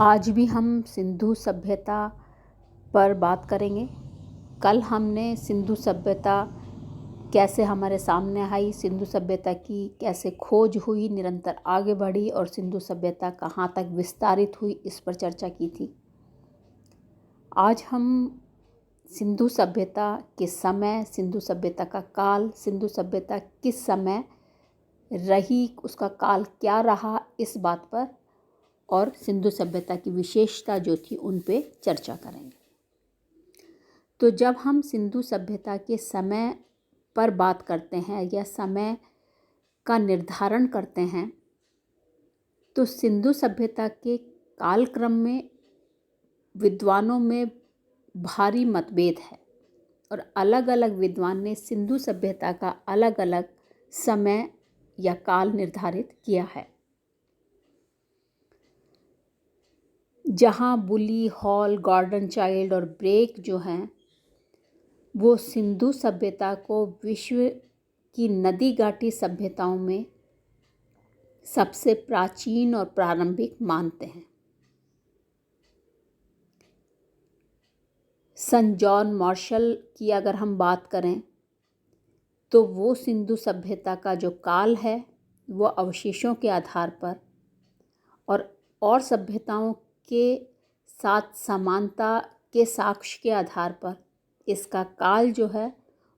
आज भी हम सिंधु सभ्यता पर बात करेंगे। कल हमने सिंधु सभ्यता कैसे हमारे सामने आई, सिंधु सभ्यता की कैसे खोज हुई, निरंतर आगे बढ़ी और सिंधु सभ्यता कहाँ तक विस्तारित हुई, इस पर चर्चा की थी। आज हम सिंधु सभ्यता के समय, सिंधु सभ्यता का काल, सिंधु सभ्यता किस समय रही, उसका काल क्या रहा, इस बात पर और सिंधु सभ्यता की विशेषता जो थी उन पे चर्चा करेंगे। तो जब हम सिंधु सभ्यता के समय पर बात करते हैं या समय का निर्धारण करते हैं, तो सिंधु सभ्यता के कालक्रम में विद्वानों में भारी मतभेद है और अलग अलग विद्वान ने सिंधु सभ्यता का अलग अलग समय या काल निर्धारित किया है। जहाँ बुली, हॉल, गॉर्डन चाइल्ड और ब्रेक जो हैं वो सिंधु सभ्यता को विश्व की नदी घाटी सभ्यताओं में सबसे प्राचीन और प्रारंभिक मानते हैं। सन जॉन मार्शल की अगर हम बात करें तो वो सिंधु सभ्यता का जो काल है वो अवशेषों के आधार पर और सभ्यताओं के साथ समानता के साक्ष्य के आधार पर इसका काल जो है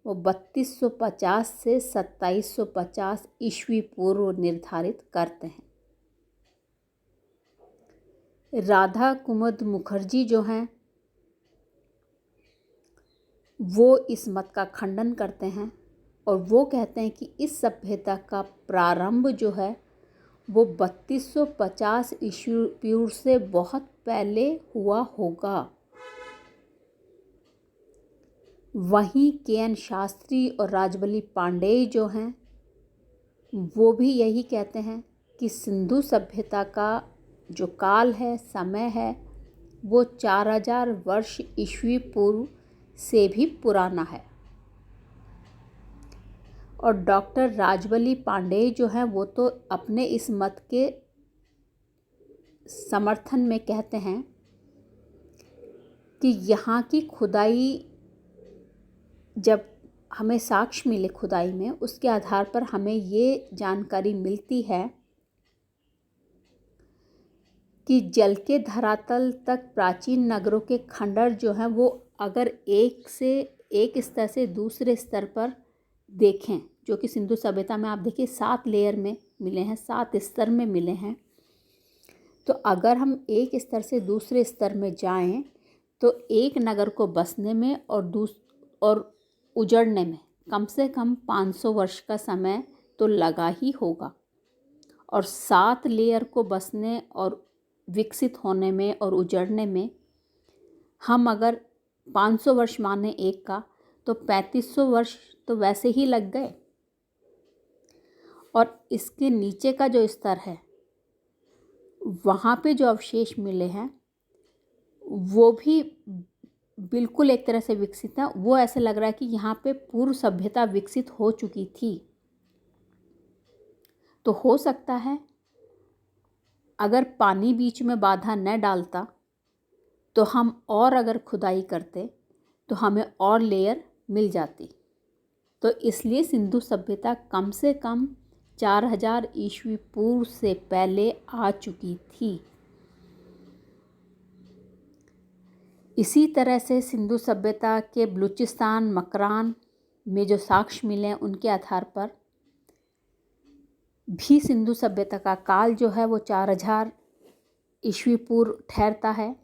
वो 3250 से 2750 ईस्वी पूर्व निर्धारित करते हैं। राधा कुमुद मुखर्जी जो हैं वो इस मत का खंडन करते हैं और वो कहते हैं कि इस सभ्यता का प्रारंभ जो है वो 3250 ईस्वी पूर्व से बहुत पहले हुआ होगा। वहीं के.एन. शास्त्री और राजबली पांडेय जो हैं वो भी यही कहते हैं कि सिंधु सभ्यता का जो काल है, समय है, वो 4000 वर्ष ईस्वी पूर्व से भी पुराना है। और डॉक्टर राजबली पांडेय जो हैं वो तो अपने इस मत के समर्थन में कहते हैं कि यहाँ की खुदाई, जब हमें साक्ष्य मिले खुदाई में, उसके आधार पर हमें ये जानकारी मिलती है कि जल के धरातल तक प्राचीन नगरों के खंडर जो हैं वो अगर एक स्तर से दूसरे स्तर पर देखें, जो कि सिंधु सभ्यता में आप देखिए 7 लेयर में मिले हैं, 7 स्तर में मिले हैं। तो अगर हम एक स्तर से दूसरे स्तर में जाएं तो एक नगर को बसने में और उजड़ने में कम से कम 500 वर्ष का समय तो लगा ही होगा। और 7 लेयर को बसने और विकसित होने में और उजड़ने में हम अगर 500 वर्ष माने एक का, तो 3500 वर्ष तो वैसे ही लग गए। और इसके नीचे का जो स्तर है वहाँ पे जो अवशेष मिले हैं वो भी बिल्कुल एक तरह से विकसित है। वो ऐसे लग रहा है कि यहाँ पे पूर्व सभ्यता विकसित हो चुकी थी। तो हो सकता है अगर पानी बीच में बाधा न डालता तो हम और अगर खुदाई करते तो हमें और लेयर मिल जाती। तो इसलिए सिंधु सभ्यता कम से कम 4000 ईस्वी पूर्व से पहले आ चुकी थी। इसी तरह से सिंधु सभ्यता के बलूचिस्तान, मकरान में जो साक्ष्य मिले उनके आधार पर भी सिंधु सभ्यता का काल जो है वो 4000 ईस्वी पूर्व ठहरता है।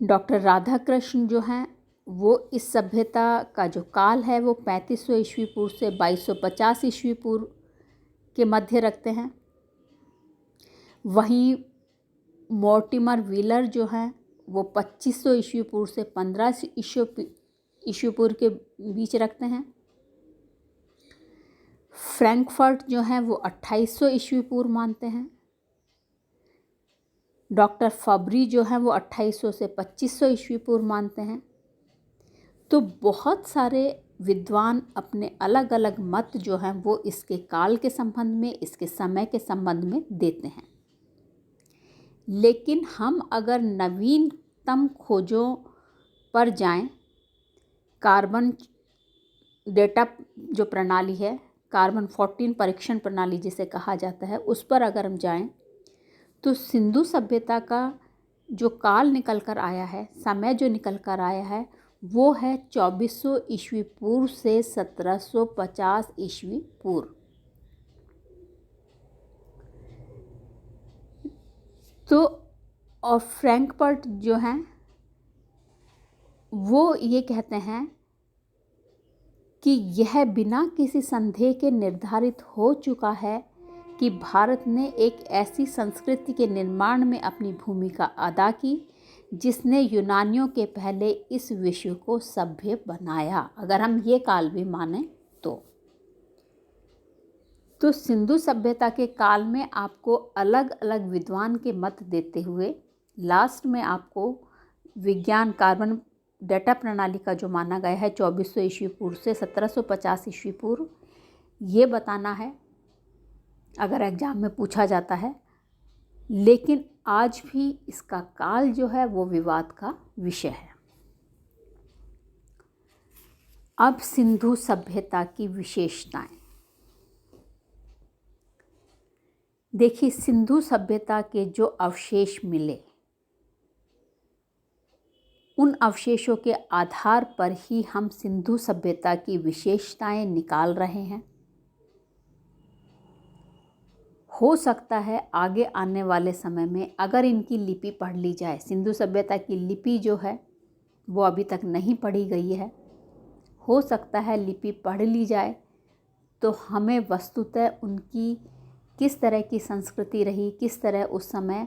डॉक्टर राधाकृष्ण जो हैं वो इस सभ्यता का जो काल है वो 3500 ईस्वी पूर्व से 2250 ईस्वी पूर्व के मध्य रखते हैं। वहीं मोर्टिमर व्हीलर जो हैं वो 2500 ईस्वी पूर्व से 15 ईस्वी पूर्व के बीच रखते हैं। फ्रैंकफर्ट जो हैं वो 2800 ईस्वी पूर्व मानते हैं। डॉक्टर फबरी जो हैं वो 2800 से 2500 ईस्वी पूर्व मानते हैं। तो बहुत सारे विद्वान अपने अलग अलग मत जो हैं वो इसके काल के संबंध में, इसके समय के संबंध में देते हैं। लेकिन हम अगर नवीनतम खोजों पर जाएं, कार्बन डेटा जो प्रणाली है, कार्बन 14 परीक्षण प्रणाली जिसे कहा जाता है, उस पर अगर हम जाएं तो सिंधु सभ्यता का जो काल निकल कर आया है, समय जो निकल कर आया है, वो है 2400 ईस्वी पूर्व से 1750 ईस्वी पूर्व। तो और फ्रैंकफर्ट जो हैं वो ये कहते हैं कि यह बिना किसी संदेह के निर्धारित हो चुका है कि भारत ने एक ऐसी संस्कृति के निर्माण में अपनी भूमिका अदा की जिसने यूनानियों के पहले इस विश्व को सभ्य बनाया। अगर हम ये काल भी माने तो सिंधु सभ्यता के काल में आपको अलग अलग विद्वान के मत देते हुए लास्ट में आपको विज्ञान कार्बन डेटा प्रणाली का जो माना गया है 2400 ईस्वी पूर्व से 1750 ईस्वी पूर्व, ये बताना है अगर एग्जाम में पूछा जाता है। लेकिन आज भी इसका काल जो है वो विवाद का विषय है। अब सिंधु सभ्यता की विशेषताएं देखिए। सिंधु सभ्यता के जो अवशेष मिले, उन अवशेषों के आधार पर ही हम सिंधु सभ्यता की विशेषताएं निकाल रहे हैं। हो सकता है आगे आने वाले समय में अगर इनकी लिपि पढ़ ली जाए, सिंधु सभ्यता की लिपि जो है वो अभी तक नहीं पढ़ी गई है, हो सकता है लिपि पढ़ ली जाए तो हमें वस्तुतः उनकी किस तरह की संस्कृति रही, किस तरह उस समय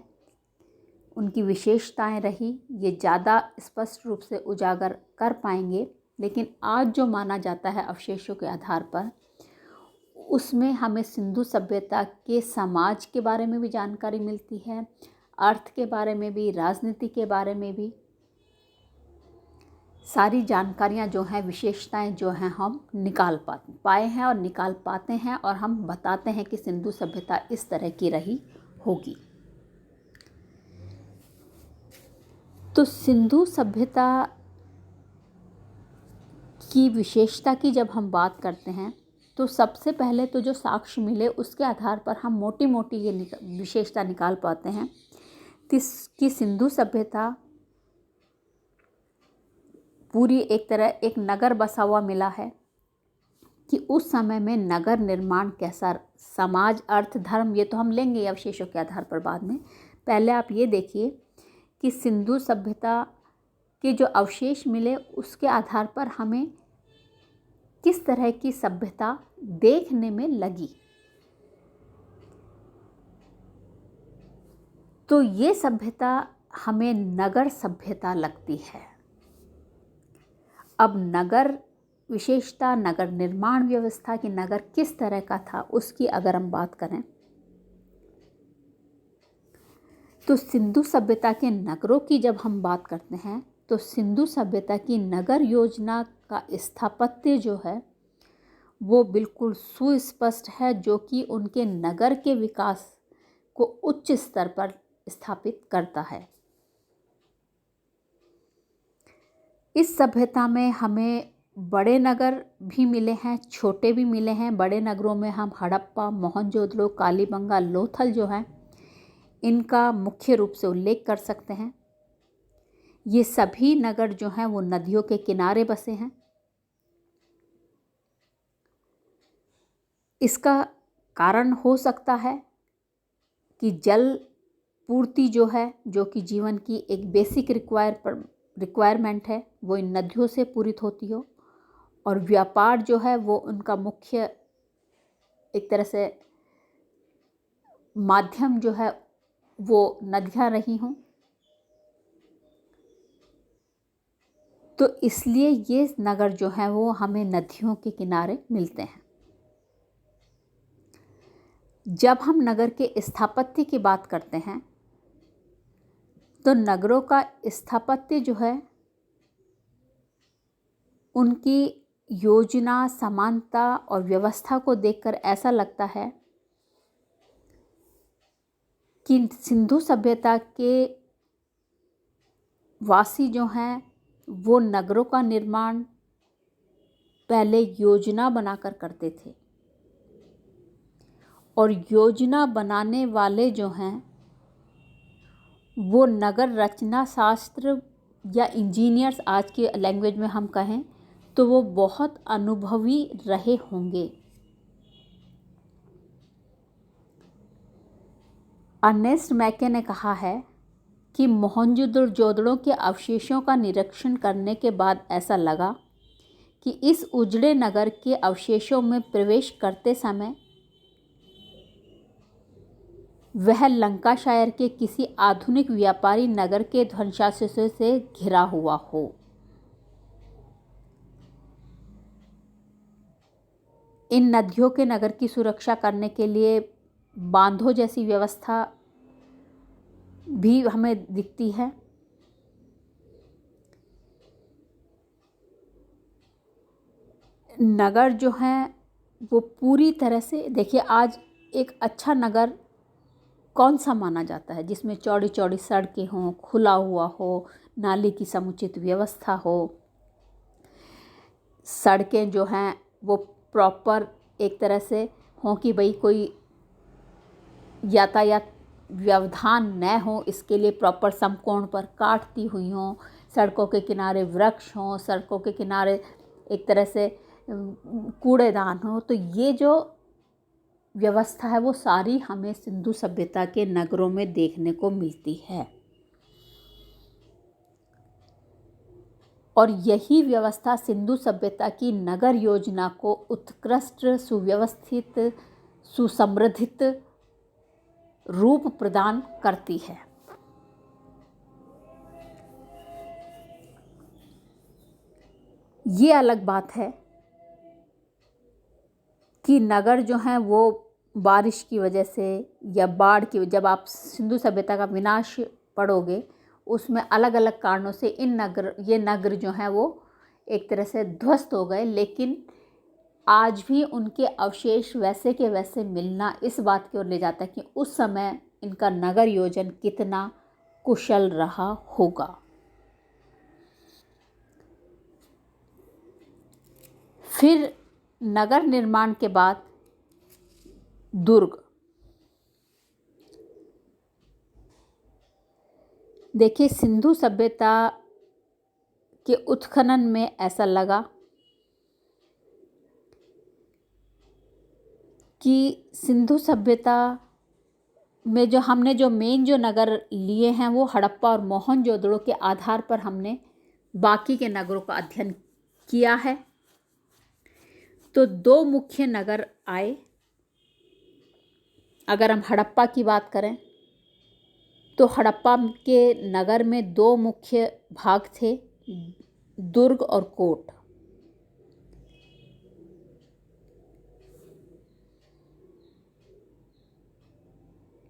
उनकी विशेषताएं रही, ये ज़्यादा स्पष्ट रूप से उजागर कर पाएंगे। लेकिन आज जो माना जाता है अवशेषों के आधार पर, उसमें हमें सिंधु सभ्यता के समाज के बारे में भी जानकारी मिलती है, अर्थ के बारे में भी, राजनीति के बारे में भी। सारी जानकारियां जो हैं, विशेषताएं जो हैं, हम निकाल पाए हैं और निकाल पाते हैं, और हम बताते हैं कि सिंधु सभ्यता इस तरह की रही होगी। तो सिंधु सभ्यता की विशेषता की जब हम बात करते हैं तो सबसे पहले तो जो साक्ष्य मिले उसके आधार पर हम मोटी मोटी ये विशेषता निकाल पाते हैं कि सिंधु सभ्यता पूरी एक तरह एक नगर बसा हुआ मिला है, कि उस समय में नगर निर्माण कैसा, समाज, अर्थ, धर्म, ये तो हम लेंगे अवशेषों के आधार पर बाद में। पहले आप ये देखिए कि सिंधु सभ्यता के जो अवशेष मिले उसके आधार पर हमें किस तरह की सभ्यता देखने में लगी। तो ये सभ्यता हमें नगर सभ्यता लगती है। अब नगर विशेषता, नगर निर्माण व्यवस्था की, नगर किस तरह का था उसकी अगर हम बात करें तो सिंधु सभ्यता के नगरों की जब हम बात करते हैं तो सिंधु सभ्यता की नगर योजना का स्थापत्य जो है वो बिल्कुल सुस्पष्ट है, जो कि उनके नगर के विकास को उच्च स्तर पर स्थापित करता है। इस सभ्यता में हमें बड़े नगर भी मिले हैं, छोटे भी मिले हैं। बड़े नगरों में हम हड़प्पा, मोहनजोदड़ो, कालीबंगा, लोथल जो हैं, इनका मुख्य रूप से उल्लेख कर सकते हैं। ये सभी नगर जो हैं वो नदियों के किनारे बसे हैं। इसका कारण हो सकता है कि जल पूर्ति जो है, जो कि जीवन की एक बेसिक रिक्वायरमेंट है, वो इन नदियों से पूरित होती हो, और व्यापार जो है वो उनका मुख्य एक तरह से माध्यम जो है वो नदियाँ रही हों। तो इसलिए ये नगर जो हैं वो हमें नदियों के किनारे मिलते हैं। जब हम नगर के स्थापत्य की बात करते हैं तो नगरों का स्थापत्य जो है उनकी योजना, समानता और व्यवस्था को देखकर ऐसा लगता है कि सिंधु सभ्यता के वासी जो हैं वो नगरों का निर्माण पहले योजना बनाकर करते थे, और योजना बनाने वाले जो हैं वो नगर रचना शास्त्र या इंजीनियर्स, आज के लैंग्वेज में हम कहें तो वो बहुत अनुभवी रहे होंगे। अर्नेस्ट मैके ने कहा है कि मोहनजोदड़ो के अवशेषों का निरीक्षण करने के बाद ऐसा लगा कि इस उजड़े नगर के अवशेषों में प्रवेश करते समय वह लंकाशायर के किसी आधुनिक व्यापारी नगर के ध्वंसावशेषों से घिरा हुआ हो। इन नदियों के नगर की सुरक्षा करने के लिए बांधों जैसी व्यवस्था भी हमें दिखती है। नगर जो हैं वो पूरी तरह से, देखिए आज एक अच्छा नगर कौन सा माना जाता है, जिसमें चौड़ी चौड़ी सड़कें हों, खुला हुआ हो, नाली की समुचित व्यवस्था हो, सड़कें जो हैं वो प्रॉपर एक तरह से हों कि भाई कोई यातायात व्यवधान न हो, इसके लिए प्रॉपर समकोण पर काटती हुई हों, सड़कों के किनारे वृक्ष हों, सड़कों के किनारे एक तरह से कूड़ेदान हो। तो ये जो व्यवस्था है वो सारी हमें सिंधु सभ्यता के नगरों में देखने को मिलती है, और यही व्यवस्था सिंधु सभ्यता की नगर योजना को उत्कृष्ट, सुव्यवस्थित, सुसंवर्धित रूप प्रदान करती है। ये अलग बात है कि नगर जो हैं वो बारिश की वजह से या बाढ़ की, जब आप सिंधु सभ्यता का विनाश पढ़ोगे उसमें अलग अलग कारणों से ये नगर जो हैं वो एक तरह से ध्वस्त हो गए, लेकिन आज भी उनके अवशेष वैसे के वैसे मिलना इस बात की ओर ले जाता है कि उस समय इनका नगर योजन कितना कुशल रहा होगा। फिर नगर निर्माण के बाद दुर्ग, देखिए सिंधु सभ्यता के उत्खनन में ऐसा लगा कि सिंधु सभ्यता में जो हमने जो मेन जो नगर लिए हैं वो हड़प्पा और मोहनजोदड़ो के आधार पर हमने बाकी के नगरों का अध्ययन किया है। तो दो मुख्य नगर आए। अगर हम हड़प्पा की बात करें तो हड़प्पा के नगर में दो मुख्य भाग थे, दुर्ग और कोट।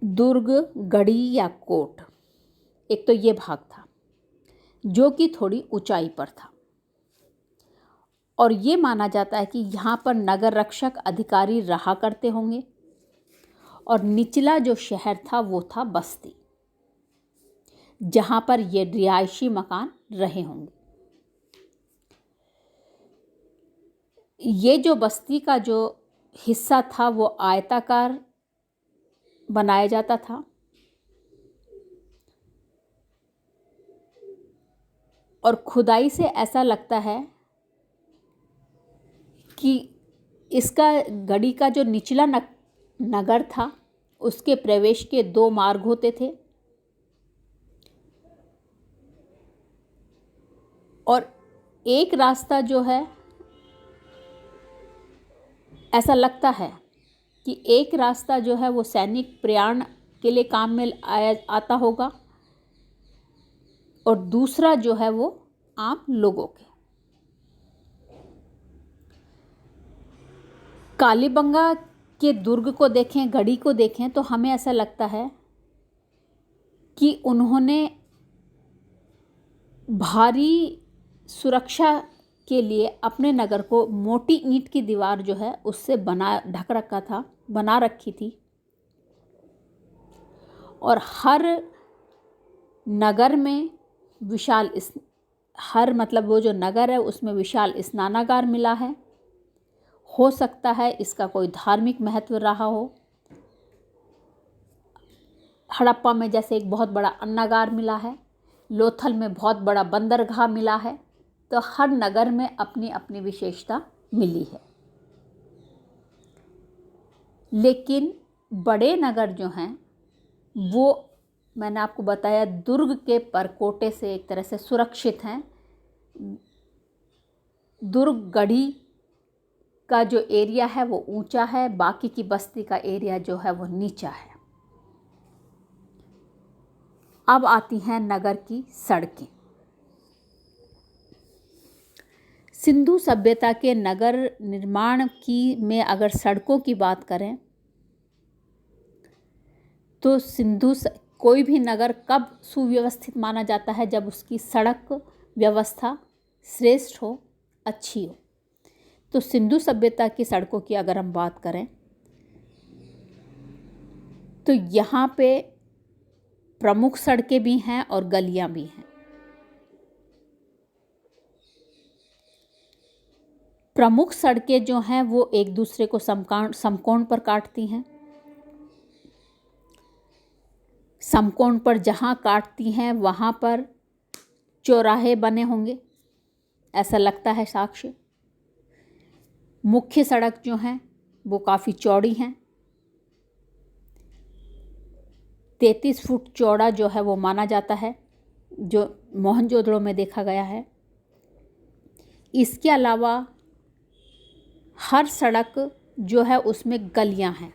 दुर्ग, गढ़ी या कोट, एक तो ये भाग था जो कि थोड़ी ऊंचाई पर था, और ये माना जाता है कि यहाँ पर नगर रक्षक अधिकारी रहा करते होंगे, और निचला जो शहर था वो था बस्ती, जहाँ पर ये रिहायशी मकान रहे होंगे। ये जो बस्ती का जो हिस्सा था वो आयताकार बनाया जाता था, और खुदाई से ऐसा लगता है कि इसका गढ़ी का जो निचला नगर था उसके प्रवेश के दो मार्ग होते थे, और एक रास्ता जो है, ऐसा लगता है कि एक रास्ता जो है वो सैनिक प्रयाण के लिए काम में आता होगा, और दूसरा जो है वो आम लोगों के। कालीबंगा के दुर्ग को देखें, गढ़ी को देखें तो हमें ऐसा लगता है कि उन्होंने भारी सुरक्षा के लिए अपने नगर को मोटी ईंट की दीवार जो है उससे बना रखी थी, और हर नगर में विशाल हर मतलब वो जो नगर है उसमें विशाल स्नानागार मिला है। हो सकता है इसका कोई धार्मिक महत्व रहा हो। हड़प्पा में जैसे एक बहुत बड़ा अन्नागार मिला है, लोथल में बहुत बड़ा बंदरगाह मिला है। तो हर नगर में अपनी अपनी विशेषता मिली है। लेकिन बड़े नगर जो हैं वो मैंने आपको बताया दुर्ग के परकोटे से एक तरह से सुरक्षित हैं। दुर्ग गढ़ी का जो एरिया है वो ऊंचा है, बाकी की बस्ती का एरिया जो है वो नीचा है। अब आती हैं नगर की सड़कें। सिंधु सभ्यता के नगर निर्माण की में अगर सड़कों की बात करें तो कोई भी नगर कब सुव्यवस्थित माना जाता है? जब उसकी सड़क व्यवस्था श्रेष्ठ हो, अच्छी हो। तो सिंधु सभ्यता की सड़कों की अगर हम बात करें तो यहाँ पे प्रमुख सड़कें भी हैं और गलियाँ भी हैं। प्रमुख सड़कें जो हैं वो एक दूसरे को समकोण पर काटती हैं। समकोण पर जहाँ काटती हैं वहाँ पर चौराहे बने होंगे, ऐसा लगता है साक्ष्य। मुख्य सड़क जो हैं वो काफ़ी चौड़ी हैं। 33 फुट चौड़ा जो है वो माना जाता है, जो मोहनजोदड़ो में देखा गया है। इसके अलावा हर सड़क जो है उसमें गलियां हैं,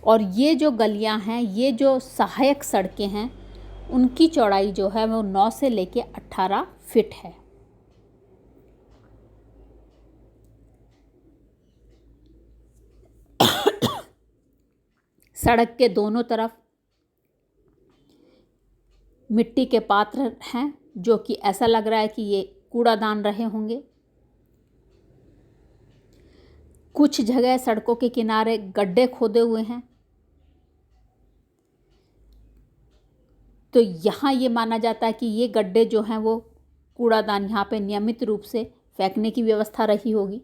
और ये जो गलियां हैं, ये जो सहायक सड़कें हैं, उनकी चौड़ाई जो है वो 9 से लेके 18 फीट है। सड़क के दोनों तरफ मिट्टी के पात्र हैं, जो कि ऐसा लग रहा है कि ये कूड़ादान रहे होंगे। कुछ जगह सड़कों के किनारे गड्ढे खोदे हुए हैं। तो यहाँ ये माना जाता है कि ये गड्ढे जो हैं वो कूड़ादान यहाँ पे नियमित रूप से फेंकने की व्यवस्था रही होगी।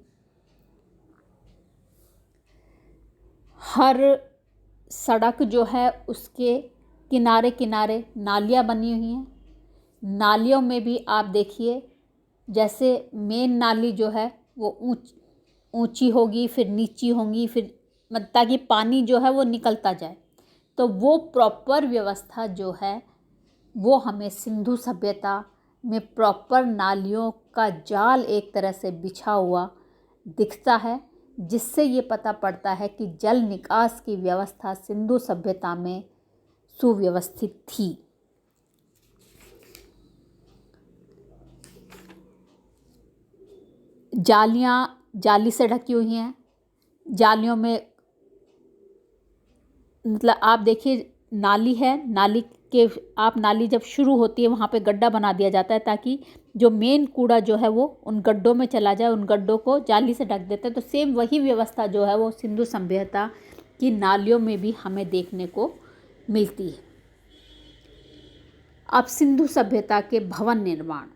हर सड़क जो है उसके किनारे किनारे नालियाँ बनी हुई हैं। नालियों में भी आप देखिए, जैसे मेन नाली जो है वो ऊंची होगी, फिर नीची होंगी, फिर ताकि पानी जो है वो निकलता जाए। तो वो प्रॉपर व्यवस्था जो है वो हमें सिंधु सभ्यता में प्रॉपर नालियों का जाल एक तरह से बिछा हुआ दिखता है, जिससे ये पता पड़ता है कि जल निकास की व्यवस्था सिंधु सभ्यता में सुव्यवस्थित थी। जाली से ढकी हुई हैं। जालियों में मतलब आप देखिए नाली है, नाली जब शुरू होती है वहाँ पे गड्ढा बना दिया जाता है, ताकि जो मेन कूड़ा जो है वो उन गड्ढों में चला जाए। उन गड्ढों को जाली से ढक देते हैं। तो सेम वही व्यवस्था जो है वो सिंधु सभ्यता की नालियों में भी हमें देखने को मिलती है। अब सिंधु सभ्यता के भवन निर्माण।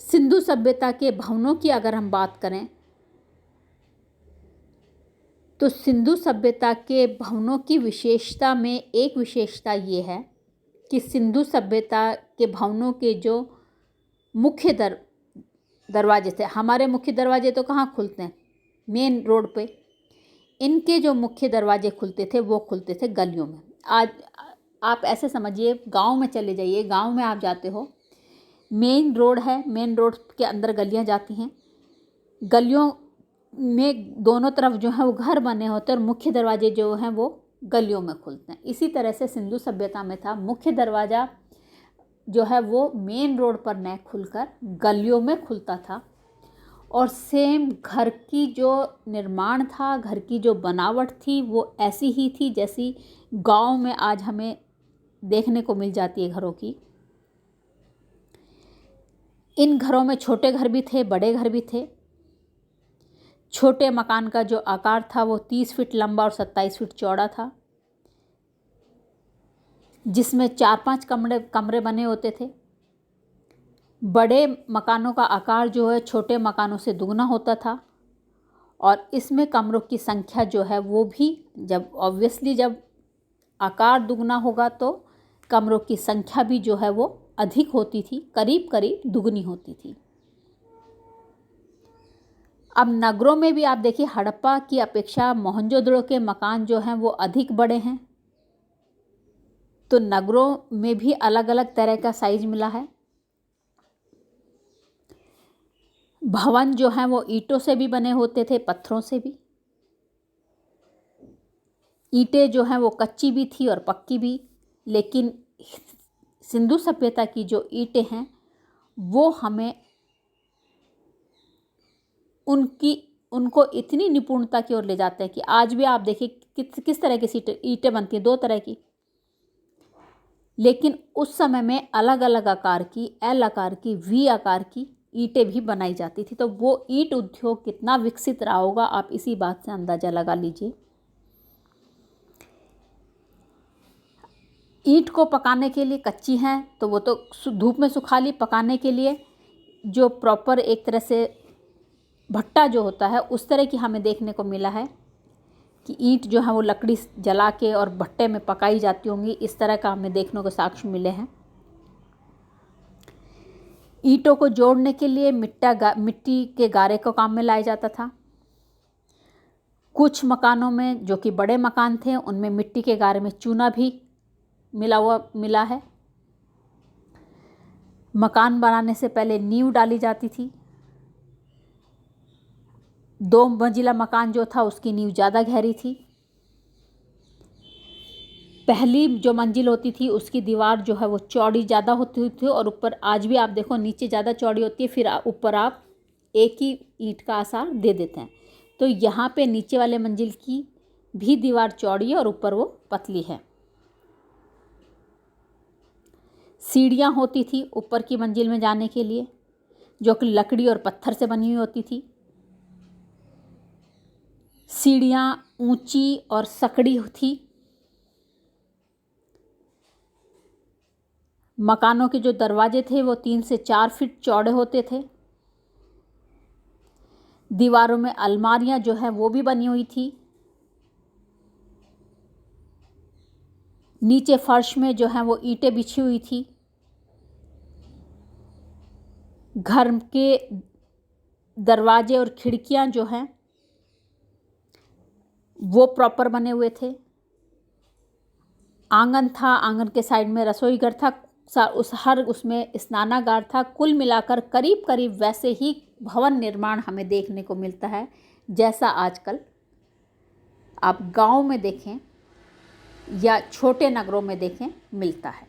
सिंधु सभ्यता के भवनों की अगर हम बात करें तो सिंधु सभ्यता के भवनों की विशेषता में एक विशेषता ये है कि सिंधु सभ्यता के भवनों के जो मुख्य दरवाजे थे, हमारे मुख्य दरवाजे तो कहाँ खुलते हैं? मेन रोड पे। इनके जो मुख्य दरवाजे खुलते थे वो खुलते थे गलियों में। आज आप ऐसे समझिए, गांव में चले जाइए, गांव में आप जाते हो, मेन रोड है, मेन रोड के अंदर गलियां जाती हैं। गलियों में दोनों तरफ जो है वो घर बने होते हैं और मुख्य दरवाजे जो हैं वो गलियों में खुलते हैं। इसी तरह से सिंधु सभ्यता में था, मुख्य दरवाज़ा जो है वो मेन रोड पर न खुलकर गलियों में खुलता था। और सेम घर की जो निर्माण था, घर की जो बनावट थी वो ऐसी ही थी जैसी गांव में आज हमें देखने को मिल जाती है घरों की। इन घरों में छोटे घर भी थे, बड़े घर भी थे। छोटे मकान का जो आकार था वो 30 फीट लंबा और 27 फीट चौड़ा था, जिसमें 4-5 कमरे बने होते थे। बड़े मकानों का आकार जो है छोटे मकानों से दुगना होता था, और इसमें कमरों की संख्या जो है वो भी, जब आकार दुगना होगा तो कमरों की संख्या भी जो है वो अधिक होती थी, करीब करीब दुगनी होती थी। अब नगरों में भी आप देखिए, हड़प्पा की अपेक्षा मोहनजोदड़ो के मकान जो हैं वो अधिक बड़े हैं। तो नगरों में भी अलग अलग तरह का साइज मिला है। भवन जो हैं वो ईंटों से भी बने होते थे, पत्थरों से भी। ईंटें जो हैं वो कच्ची भी थी और पक्की भी, लेकिन सिंधु सभ्यता की जो ईंटें हैं वो हमें उनको इतनी निपुणता की ओर ले जाते हैं कि आज भी आप देखिए किस तरह की ईंटें बनती हैं, 2 तरह की, लेकिन उस समय में अलग अलग आकार की, एल आकार की, वी आकार की ईंटें भी बनाई जाती थी। तो वो ईंट उद्योग कितना विकसित रहा होगा, आप इसी बात से अंदाजा लगा लीजिए। ईंट को पकाने के लिए कच्ची हैं तो वो तो धूप में सुखा ली, पकाने के लिए जो प्रॉपर एक तरह से भट्टा जो होता है उस तरह की हमें देखने को मिला है कि ईंट जो है वो लकड़ी जला के और भट्टे में पकाई जाती होंगी, इस तरह का हमें देखने को साक्ष्य मिले हैं। ईंटों को जोड़ने के लिए मिट्टी के गारे को काम में लाया जाता था। कुछ मकानों में, जो कि बड़े मकान थे, उनमें मिट्टी के गारे में चूना भी मिला है। मकान बनाने से पहले नींव डाली जाती थी। 2 मंजिला मकान जो था उसकी नींव ज़्यादा गहरी थी। पहली जो मंजिल होती थी उसकी दीवार जो है वो चौड़ी ज़्यादा होती थी, और ऊपर आज भी आप देखो नीचे ज़्यादा चौड़ी होती है, फिर ऊपर आप एक ही ईंट का आसार दे देते हैं। तो यहाँ पे नीचे वाले मंजिल की भी दीवार चौड़ी है और ऊपर वो पतली है। सीढ़ियाँ होती थी ऊपर की मंजिल में जाने के लिए, जो कि लकड़ी और पत्थर से बनी हुई होती थी। सीढ़ियाँ ऊंची और सकड़ी थी। मकानों के जो दरवाजे थे वो 3 से 4 फीट चौड़े होते थे। दीवारों में अलमारियां जो है वो भी बनी हुई थी। नीचे फर्श में जो है वो ईंटें बिछी हुई थी। घर के दरवाजे और खिड़कियां जो हैं वो प्रॉपर बने हुए थे। आंगन था, आंगन के साइड में रसोई घर था, उसमें स्नानागार था। कुल मिलाकर करीब करीब वैसे ही भवन निर्माण हमें देखने को मिलता है जैसा आजकल आप गांव में देखें या छोटे नगरों में देखें मिलता है।